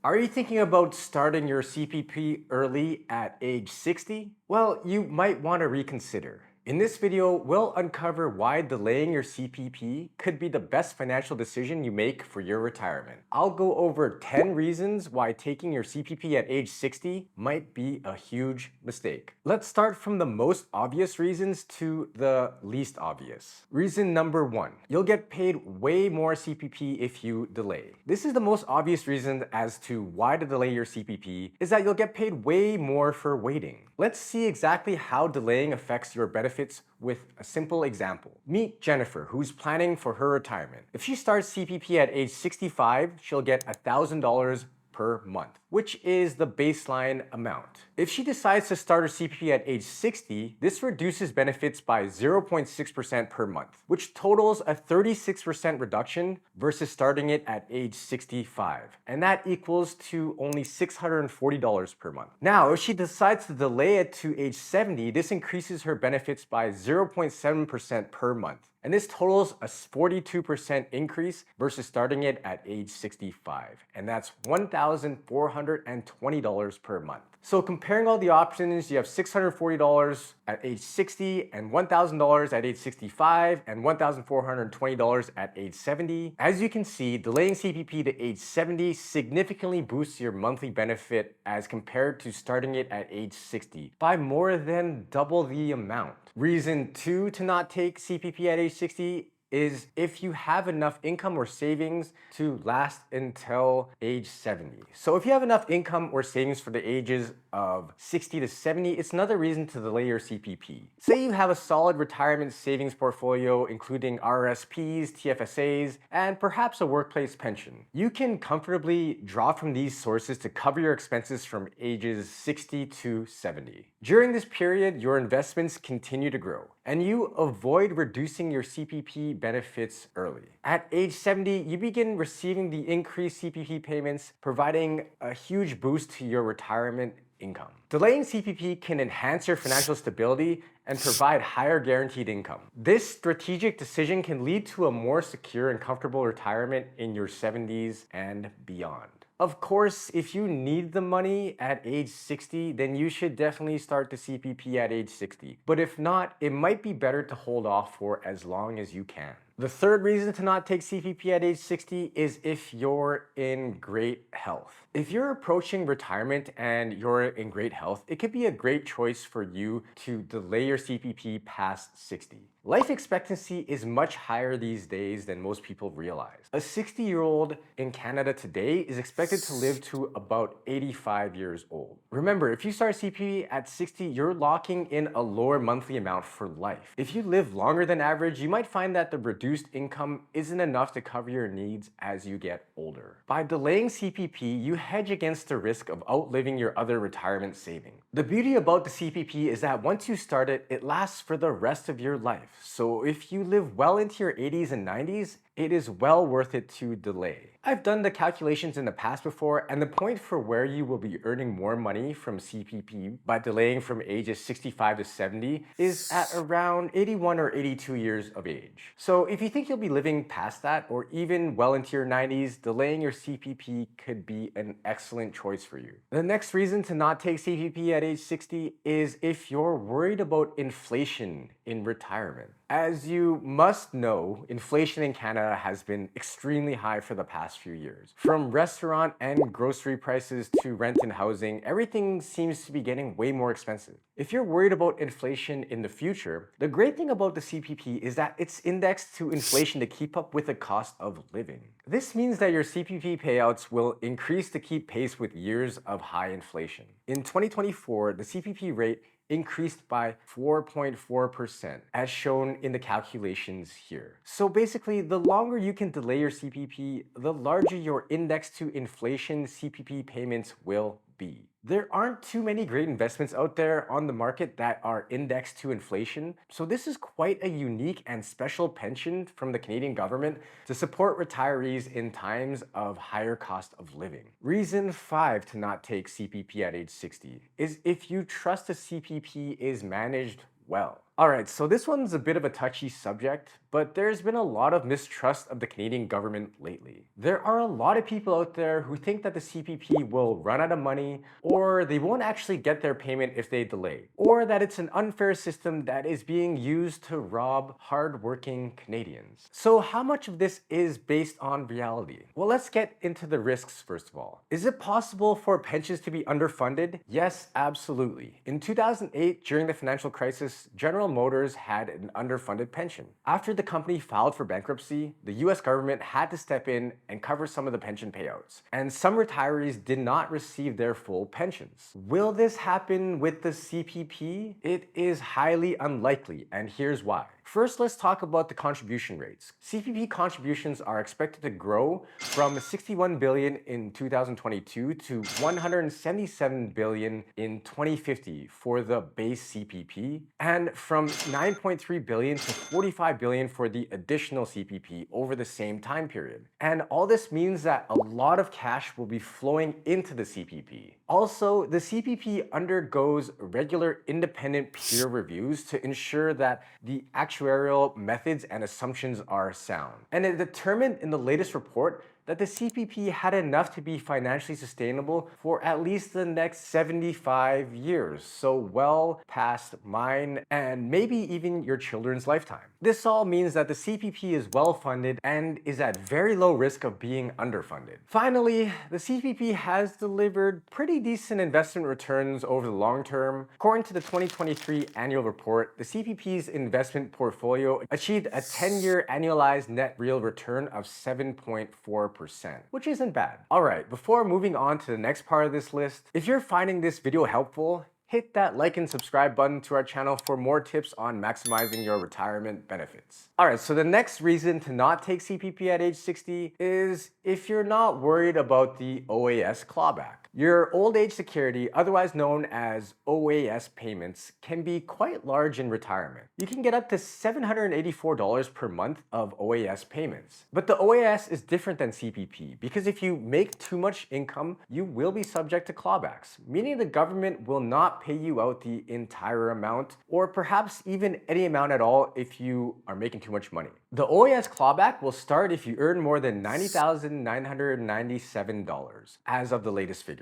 Are you thinking about starting your CPP early at age 60? Well, you might want to reconsider. In this video, we'll uncover why delaying your CPP could be the best financial decision you make for your retirement. I'll go over 10 reasons why taking your CPP at age 60 might be a huge mistake. Let's start from the most obvious reasons to the least obvious. Reason number one, you'll get paid way more CPP if you delay. This is the most obvious reason as to why to delay your CPP is that you'll get paid way more for waiting. Let's see exactly how delaying affects your benefits with a simple example. Meet Jennifer, who's planning for her retirement. If she starts CPP at age 65, she'll get $1,000 per month, which is the baseline amount. If she decides to start her CPP at age 60, this reduces benefits by 0.6% per month, which totals a 36% reduction versus starting it at age 65. And that equals to only $640 per month. Now, if she decides to delay it to age 70, this increases her benefits by 0.7% per month. And this totals a 42% increase versus starting it at age 65. And that's $1,420 per month. So comparing all the options, you have $640 at age 60 and $1,000 at age 65 and $1,420 at age 70. As you can see, delaying CPP to age 70 significantly boosts your monthly benefit as compared to starting it at age 60 by more than double the amount. Reason two to not take CPP at age 60 is if you have enough income or savings to last until age 70. So if you have enough income or savings for the ages of 60 to 70, it's another reason to delay your CPP. Say you have a solid retirement savings portfolio including RRSPs, TFSAs, and perhaps a workplace pension. You can comfortably draw from these sources to cover your expenses from ages 60 to 70. During this period, your investments continue to grow, and you avoid reducing your CPP benefits early. At age 70, you begin receiving the increased CPP payments, providing a huge boost to your retirement income. Delaying CPP can enhance your financial stability and provide higher guaranteed income. This strategic decision can lead to a more secure and comfortable retirement in your 70s and beyond. Of course, if you need the money at age 60, then you should definitely start the CPP at age 60. But if not, it might be better to hold off for as long as you can. The third reason to not take CPP at age 60 is if you're in great health. If you're approaching retirement and you're in great health, it could be a great choice for you to delay your CPP past 60. Life expectancy is much higher these days than most people realize. A 60-year-old in Canada today is expected to live to about 85 years old. Remember, if you start CPP at 60, you're locking in a lower monthly amount for life. If you live longer than average, you might find that the reduced income isn't enough to cover your needs as you get older. By delaying CPP, you hedge against the risk of outliving your other retirement savings. The beauty about the CPP is that once you start it, it lasts for the rest of your life. So if you live well into your 80s and 90s, it is well worth it to delay. I've done the calculations in the past before, and the point for where you will be earning more money from CPP by delaying from ages 65 to 70 is at around 81 or 82 years of age. So if you think you'll be living past that, or even well into your 90s, delaying your CPP could be an excellent choice for you. The next reason to not take CPP at age 60 is if you're worried about inflation in retirement. As you must know, inflation in Canada has been extremely high for the past few years. From restaurant and grocery prices to rent and housing, everything seems to be getting way more expensive. If you're worried about inflation in the future, the great thing about the CPP is that it's indexed to inflation to keep up with the cost of living. This means that your CPP payouts will increase to keep pace with years of high inflation. In 2024, the CPP rate increased by 4.4%, as shown in the calculations here. So basically, the longer you can delay your CPP, the larger your index to inflation CPP payments will be. There aren't too many great investments out there on the market that are indexed to inflation, so this is quite a unique and special pension from the Canadian government to support retirees in times of higher cost of living. Reason 5 to not take CPP at age 60 is if you trust the CPP is managed well. Alright, so this one's a bit of a touchy subject, but there's been a lot of mistrust of the Canadian government lately. There are a lot of people out there who think that the CPP will run out of money, or they won't actually get their payment if they delay, or that it's an unfair system that is being used to rob hardworking Canadians. So how much of this is based on reality? Well, let's get into the risks first of all. Is it possible for pensions to be underfunded? Yes, absolutely. In 2008, during the financial crisis, General Motors had an underfunded pension. After the company filed for bankruptcy, the US government had to step in and cover some of the pension payouts, and some retirees did not receive their full pensions. Will this happen with the CPP? It is highly unlikely, and here's why. First, let's talk about the contribution rates. CPP contributions are expected to grow from 61 billion in 2022 to 177 billion in 2050 for the base CPP, and from 9.3 billion to 45 billion for the additional CPP over the same time period. And all this means that a lot of cash will be flowing into the CPP. Also, the CPP undergoes regular independent peer reviews to ensure that the actuarial methods and assumptions are sound. And it determined in the latest report that the CPP had enough to be financially sustainable for at least the next 75 years, so well past mine and maybe even your children's lifetime. This all means that the CPP is well funded and is at very low risk of being underfunded. Finally, the CPP has delivered pretty decent investment returns over the long term. According to the 2023 annual report, the CPP's investment portfolio achieved a 10-year annualized net real return of 7.4%, which isn't bad. Alright, before moving on to the next part of this list, if you're finding this video helpful, hit that like and subscribe button to our channel for more tips on maximizing your retirement benefits. Alright, so the next reason to not take CPP at age 60 is if you're not worried about the OAS clawback. Your old age security, otherwise known as OAS payments, can be quite large in retirement. You can get up to $784 per month of OAS payments. But the OAS is different than CPP because if you make too much income, you will be subject to clawbacks, meaning the government will not pay you out the entire amount, or perhaps even any amount at all if you are making too much money. The OAS clawback will start if you earn more than $90,997 as of the latest figures.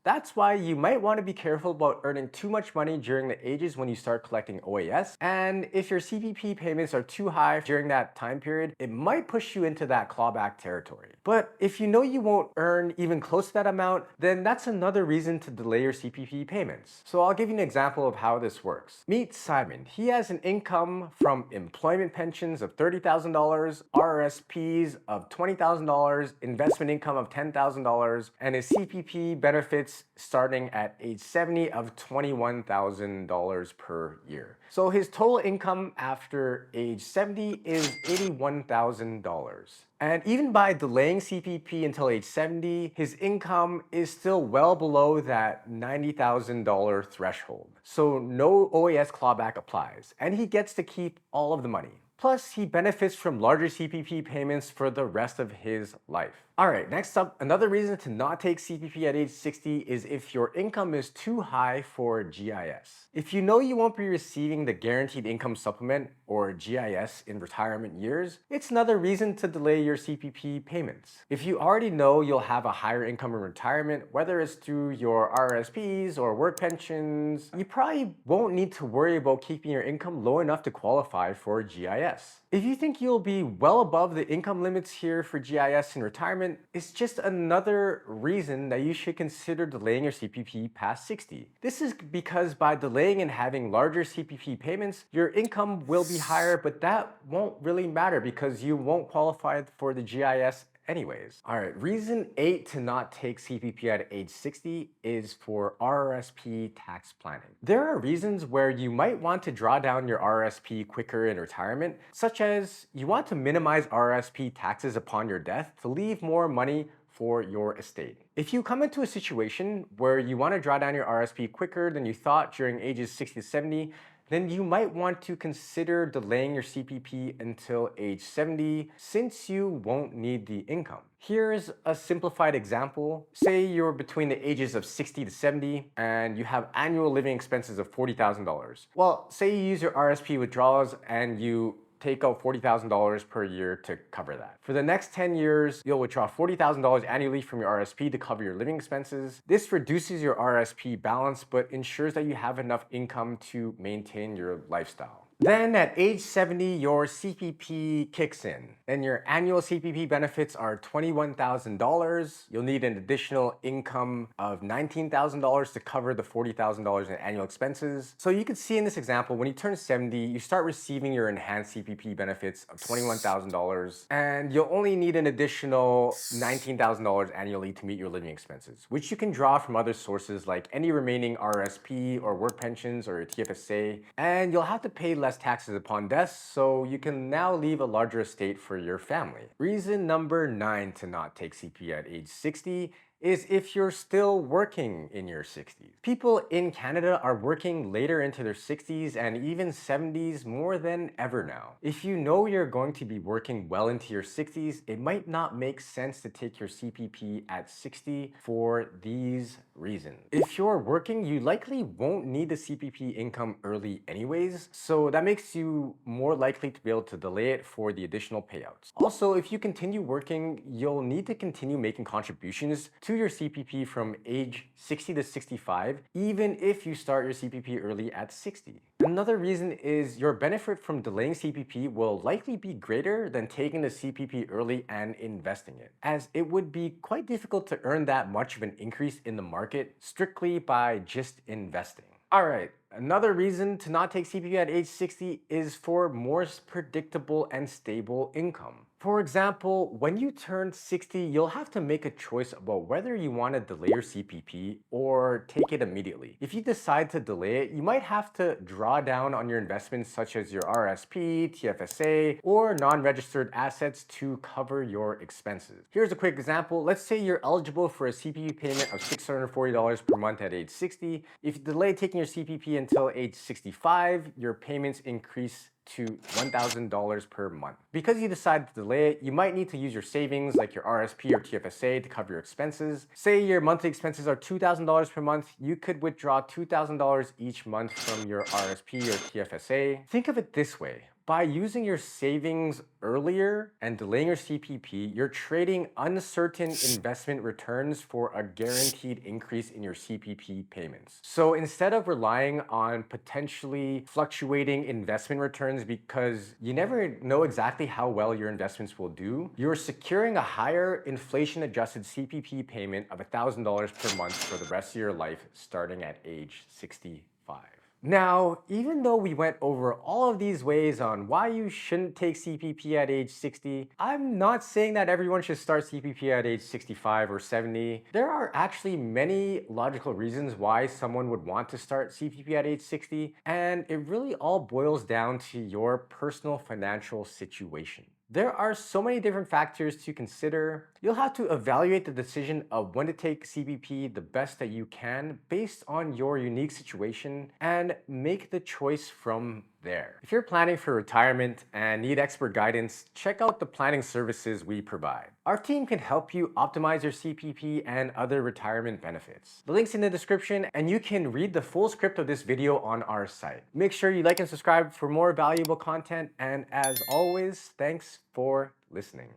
That's why you might want to be careful about earning too much money during the ages when you start collecting OAS, and if your CPP payments are too high during that time period, it might push you into that clawback territory. But if you know you won't earn even close to that amount, then that's another reason to delay your CPP payments. So I'll give you an example of how this works. Meet Simon. He has an income from employment pensions of $30,000, RRSPs of $20,000, investment income of $10,000, and his CPP benefits starting at age 70 of $21,000 per year. So his total income after age 70 is $81,000. And even by delaying CPP until age 70, his income is still well below that $90,000 threshold. So no OAS clawback applies, and he gets to keep all of the money. Plus, he benefits from larger CPP payments for the rest of his life. Alright, next up, another reason to not take CPP at age 60 is if your income is too high for GIS. If you know you won't be receiving the Guaranteed Income Supplement, or GIS, in retirement years, it's another reason to delay your CPP payments. If you already know you'll have a higher income in retirement, whether it's through your RRSPs or work pensions, you probably won't need to worry about keeping your income low enough to qualify for GIS. If you think you'll be well above the income limits here for GIS in retirement, it's just another reason that you should consider delaying your CPP past 60. This is because by delaying and having larger CPP payments, your income will be higher, but that won't really matter because you won't qualify for the GIS anyways. Alright, reason 8 to not take CPP at age 60 is for RRSP tax planning. There are reasons where you might want to draw down your RRSP quicker in retirement, such as you want to minimize RRSP taxes upon your death to leave more money for your estate. If you come into a situation where you want to draw down your RRSP quicker than you thought during ages 60 to 70, then you might want to consider delaying your CPP until age 70 since you won't need the income. Here's a simplified example. Say you're between the ages of 60 to 70 and you have annual living expenses of $40,000. Well, say you use your RSP withdrawals and you take out $40,000 per year to cover that. For the next 10 years, you'll withdraw $40,000 annually from your RSP to cover your living expenses. This reduces your RSP balance, but ensures that you have enough income to maintain your lifestyle. Then at age 70, your CPP kicks in and your annual CPP benefits are $21,000. You'll need an additional income of $19,000 to cover the $40,000 in annual expenses. So you can see in this example, when you turn 70, you start receiving your enhanced CPP benefits of $21,000 and you'll only need an additional $19,000 annually to meet your living expenses, which you can draw from other sources like any remaining RRSP or work pensions or your TFSA, and you'll have to pay less taxes upon death, so you can now leave a larger estate for your family. Reason number 9 to not take CPP at age 60 is if you're still working in your 60s. People in Canada are working later into their 60s and even 70s more than ever now. If you know you're going to be working well into your 60s, it might not make sense to take your CPP at 60 for these reasons. If you're working, you likely won't need the CPP income early anyways, so that makes you more likely to be able to delay it for the additional payouts. Also, if you continue working, you'll need to continue making contributions to your CPP from age 60 to 65, even if you start your CPP early at 60. Another reason is your benefit from delaying CPP will likely be greater than taking the CPP early and investing it, as it would be quite difficult to earn that much of an increase in the market strictly by just investing. All right, another reason to not take CPP at age 60 is for more predictable and stable income. For example, when you turn 60, you'll have to make a choice about whether you want to delay your CPP or take it immediately. If you decide to delay it, you might have to draw down on your investments such as your RSP, TFSA, or non-registered assets to cover your expenses. Here's a quick example. Let's say you're eligible for a CPP payment of $640 per month at age 60. If you delay taking your CPP until age 65, your payments increase to $1,000 per month. Because you decide to delay it, you might need to use your savings like your RSP or TFSA to cover your expenses. Say your monthly expenses are $2,000 per month, you could withdraw $2,000 each month from your RSP or TFSA. Think of it this way. By using your savings earlier and delaying your CPP, you're trading uncertain investment returns for a guaranteed increase in your CPP payments. So instead of relying on potentially fluctuating investment returns because you never know exactly how well your investments will do, you're securing a higher inflation-adjusted CPP payment of $1,000 per month for the rest of your life starting at age 65. Now, even though we went over all of these ways on why you shouldn't take CPP at age 60, I'm not saying that everyone should start CPP at age 65 or 70. There are actually many logical reasons why someone would want to start CPP at age 60, and it really all boils down to your personal financial situation. There are so many different factors to consider. You'll have to evaluate the decision of when to take CPP the best that you can based on your unique situation and make the choice from there. If you're planning for retirement and need expert guidance, check out the planning services we provide. Our team can help you optimize your CPP and other retirement benefits. The link's in the description and you can read the full script of this video on our site. Make sure you like and subscribe for more valuable content, and as always, thanks for listening.